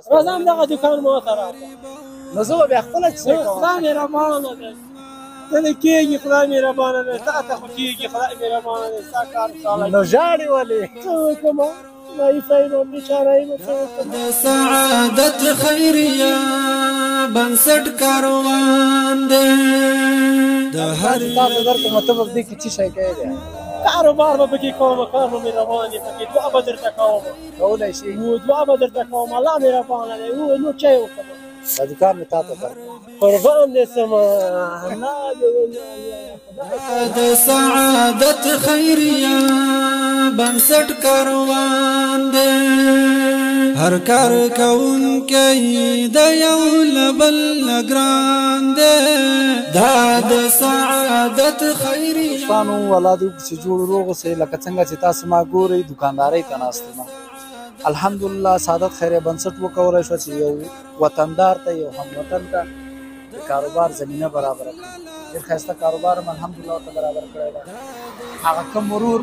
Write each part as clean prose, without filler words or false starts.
راځم دغه دوکان ما ته راکړه. نو زه به بیا خپله کیسې کوم. خدای مهربانه دی، ته دې کېږي، خدای مهربانه دی، تا ته خو کېږي، خدای مهربانه دی، ستا کار انشاءالله. نو ژاړې ولې؟ څه وکړمه ضعیفه یم، بیچاره یم، څه وکړم. د سعادت خیریه بنسټ کاروان دی د هر تاسو درکړم ته به دې کې څه شی کوې دی؟ کاروبار به پکې کوم، کار به مې روان دی پکې، دعا به درته کوم، کولی شي؟ دعا به درته کوم، الله مهربانه دی. نو څه یې وکړم؟ دا دوکان مې تا ته درکړم. قربان دې سمه د سعادت خیریه بنسټ کاروان دی هر کار کوونکی د یو له بل نه ګران دی دا د سعادت خیریه. شپانو ولادو چې جوړ روغ اوسئ، لکه څنګه چې تاسو ما ګورئ دوکاندارۍ ته ناست یم. الحمدلله سعادت خیریه بنسټ وکولی شوه چې یو وطندار ته، یو هموطن ته د کاروبار زمینه برابره کړي. ډېر ښایسته کاروبار هم الحمدلله ورته برابر کړی ده. هغه کوم ورور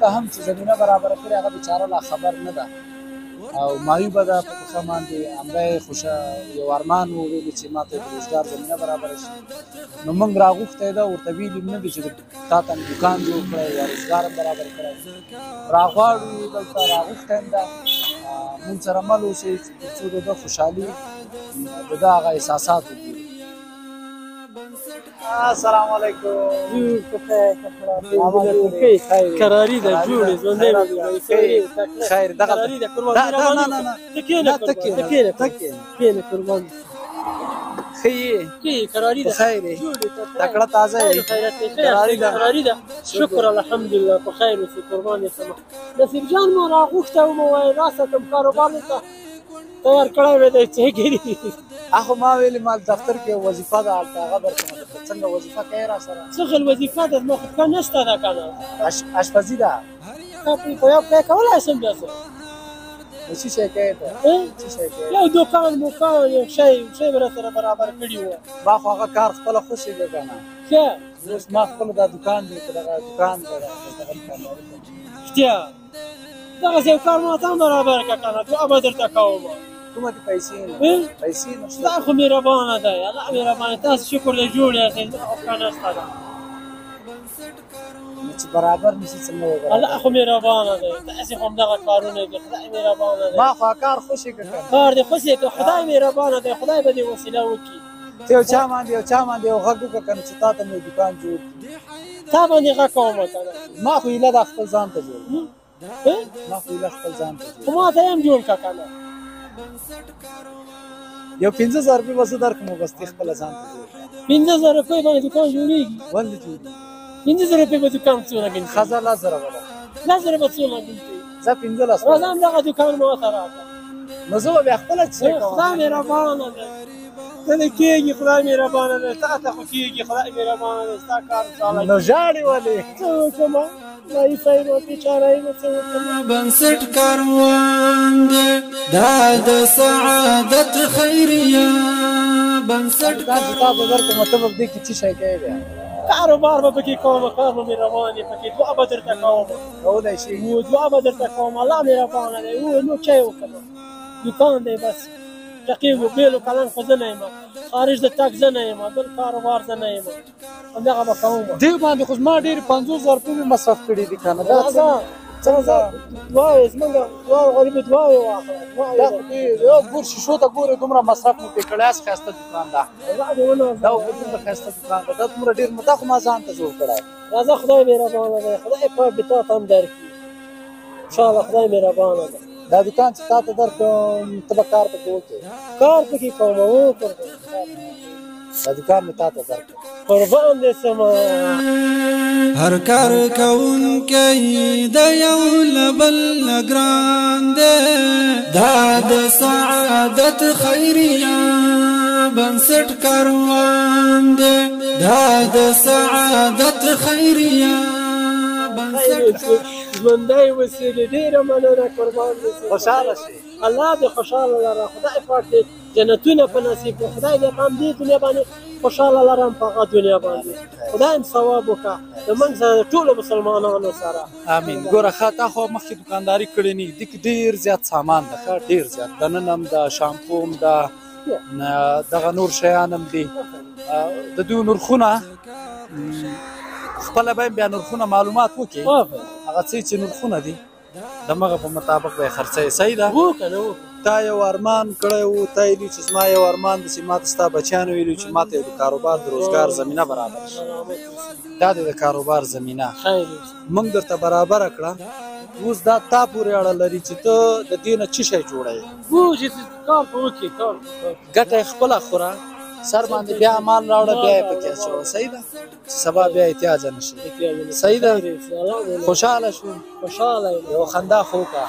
ته هم چې زمینه برابره کړې هغه بیچاره لا خبر نه ده او مایوبه ده په پښه باندې. همدا یې یو ارمان و ویلي چې ما ته د روزګار زمینه برابره شي. نو موږ راغوښتی ده، ورته ویلي نه دي چې تا ته مې دوکان جوړ کړی یا روزګار هم برابر کړی. راغواړو دلته راغوښتی هم ده، موږ سره مل اوسئ تر څو د ده خوشحالي د ده هغه احساسات وګورو. السلام علیکم. کراري ده جوړې ژوندی خیر دغه کښېنه قربان ښه یې؟ کراري ده خیر یې؟ تکړه تازه یې؟ کراري ده. شکر الحمدلله په خیر اوسې قربان یې سمه. نصیب جان ما راغوښتی وم ووایه راسه کوم کاروبار دلته تیار کړی وی دی چې ګیري. اخو ما ویلې ما دفتر کې وظیفه ده هلته هغه درکړم. څنګه وظیفه کوې را سره؟ څه ډول وظیفه ده؟ زما خو ښه نشته ده که نه. اشپزي ده؟ په یو پی کولی شم بیا څه. نو څه شی کوې ته؟ څه شی کوې؟ یو دوکان موکان یو شی به راسره برابر کړي وو. ما خو هغه کار خپله خوښېږي که نه؟ ښه اوس ما خپله دا دوکان دی، په دغه دوکان ته رښتیا دغسې یو کار ما ته هم برابر کړه که نه، دعا به درته کوم. کومه دې پیسې نه؟ پیسې نشته. خدای خو مهربانه دی، الله مهربانه. تاسو شکر دی جوړ یاست، دغه خو ښه نشته ده. چې برابر نشي څنګه وبرابر؟ الله خو مهربانه دی، داسې خو همدغه کارونه دي، خدای مهربانه دی. ما خو کار خوښېږه که نه؟ کار دې خوښې که خدای مهربانه دی، خدای به دې وسیله وکړي. ته یو چا باندې یو غږ وکړه که نه چې تا ته مې دوکان جوړ کړي. تا باندې غږ کوم که نه؟ ما خو هیله ده خپل ځان ته جوړ کړم. ما خو هیله خپل ځان ته جوړ خو ما ته یې هم جوړ کړه که نه. یو 50,000 روپۍ به زه درکړم او بس تی خپله ځان ته جوړ کړه. 50,000 روپۍ باندې دوکان جوړېږي؟ ولې جوړېږي؟ 50,000 روپۍ به دوکان څونه ګڼي؟ ښځه 10,000 به ده. 10,000 به څونه ګڼي؟ زه 15,000. راځم دغه دوکان ما ته راکړه. نو زه به بیا خپله څه کوم؟ خدای مهربانه دی، ته دې کېږي، خدای مهربانه دی، تا ته خو کېږي، خدای مهربانه دی، ستا کار انشاءالله. نو ژاړې ولې؟ څه وکړمه ضعیفه یم، بیچاره یم، څه وکړمه. بنسټ کاروان دی دا د سعادت خیریه بنسټ تاسو ته درکړم ته به دې کې څه شی کوې دی؟ کاروبار به پکې کوم، کار به مې روان دی پکې، دعا به درته کوم، کولی شي؟ دعا به درته کوم، الله مهربانه دی. نو څه یې وکړمه؟ دوکان دی بس. رقیب و بیل و کلن خو زه نه یم، خارج د تګ زه نه یم، بل کاروبار زه نه یم، همدغه به کوم. دې باندې خو زما ډېرې 50,000 روپۍ مې مصرف کړي دي که نه؟ دا څنګه دعاوې زمونږ دعا غریبې دعاوې واخله. دا خو یو ګور شیشو ته ګورې دومره مصرف مو پرې کړی، هسې ښایسته دوکان ده. دا خو دومره ښایسته دوکان ده، دا دومره ډېر دا خو ما ځان ته جوړ کړی. راځه خدای مهربانه دی، خدای پاک دې تا ته هم درکړي انشاءالله، خدای مهربانه دی. دا دوکان چې تا ته درکړم ته به کار پکې وکړې؟ کار پکې کوم دا دوکان مې تا ته درکړم. قربان دې سمه. هر کار کوونکی د یو له بل نه ګران دی دا د سعادت خیریه بنسټ کاروان دی دا د سعادت خیریه بنسټ. ژوندی وسیلې ډېره مننه قربان دې سمه. خوشحاله شي. الله دې خوشحاله لره، خدای پاک دې جنتونه په نصیب کړي، خدای دې په همدې دنیا باندې خوشحاله لرم په هغه دنیا باندې خدای هم ثواب وکړه زموږ سره د ټولو مسلمانانو سره امین. ګوره ښه تا خو مخکې دوکانداري کړې نه دي کې ډېر زیات سامان ده ښه ډېر زیات دننه هم ده شامپو هم ده دغه نور شیان هم دي د دوی نرخونه خپله به بیا نرخونه معلومات وکړي هغه څه چې نرخونه دي د مغه په مطابق به یې خرڅوي صحیح ده تا یو ارمان کړی و تا یې چې زما یو ارمان دی چې ما ته ستا بچیانو ویلي چې ما ته د کاروبار د روزګار زمینه برابر شي دا دی د کاروبار زمینه موږ درته برابره کړه اوس دا تا پورې اړه لري چې ته د دې نه څه شی جوړوې ګټه یې خپله خوره سر باندې بیا مال راوړه بیا یې پکې اچوه صحیح ده چې سبا بیا احتیاجه نه شي صحیح ده خوشحاله شو یو خندا خو وکړه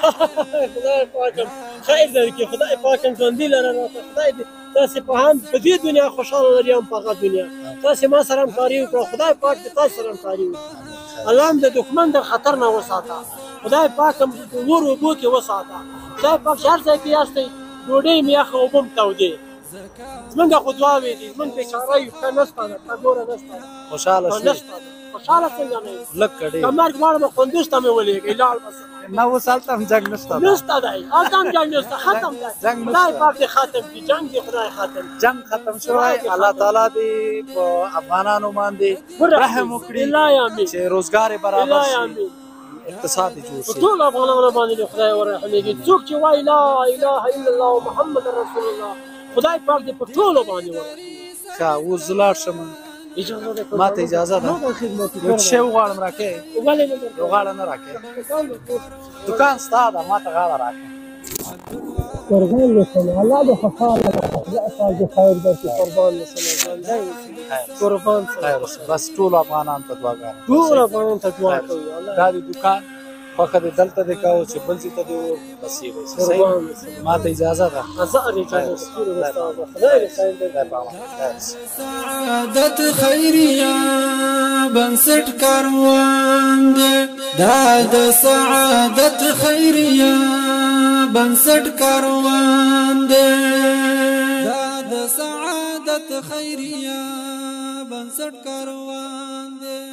خدای پاک هم خیر درکړي خدای پاک هم ژوندي لره راته خدای دې تاسې په هم په دې دنیا خوشحاله لري هم په هغه دنیا تاسې ما سره همکاري وکړه خدای پاک دې تاسې سره همکاري وکړي الله هم د دښمن د خطر نه وساته خدای پاک هم اور اوبو کې وساته خدای پاک چې هر ځای کې یاستئ ډوډۍ مې یخه اوبه م تودې زمونږ خو دعاوې دي زمونږ بېچاره یو ښه نشته ده ښه ګوره نشته ده خوشحاله شو خوشحاله څنګه نه یو لږ کړې که مرګ غواړم کندوز ته مې ولېږئ لاړ به نه اوس هلته هم جنګ نشته ده نشته دی هلته هم جنګ نشته ختم دی خدای پاک دې ختم کړي جنګ دې خدای ختم کړي جنګ ختم شوی الله تعالی دې په افغانانو باندې رحم وکړي چې روزګار یې برابر شي اقتصاد یې جوړ شي ټول افغانانو باندې دې خدای ورحمېږي څوک چې وایي لا اله الا الله محمد رسول الله خدای پاک دې په ټولو باندې ورحمېږي ښه اوس زه لاړ شم ما ته اجازه ده یو شی وغواړم راکې یو غاړه نه راکې دوکان ستا ده ما ته غاړه راکې قربان وشم الله دې خوشحاله خدای پاک دې خیر درکړي قربان وشم قربان خیر اوسه بس ټولو افغانانو ته دعاګانې ټول افغانانو ته دعا کوي دا دې دوکان خوښه دې دلته دې کوو چې بل ځای ته دې و بس یې وایي صحیح ما ته اجازه ده سعادت خیریه بنسټ کاروان دی دا د سعادت خیریه بنسټ کاروان دی دا د سعادت خیریه بنسټ کاروان دی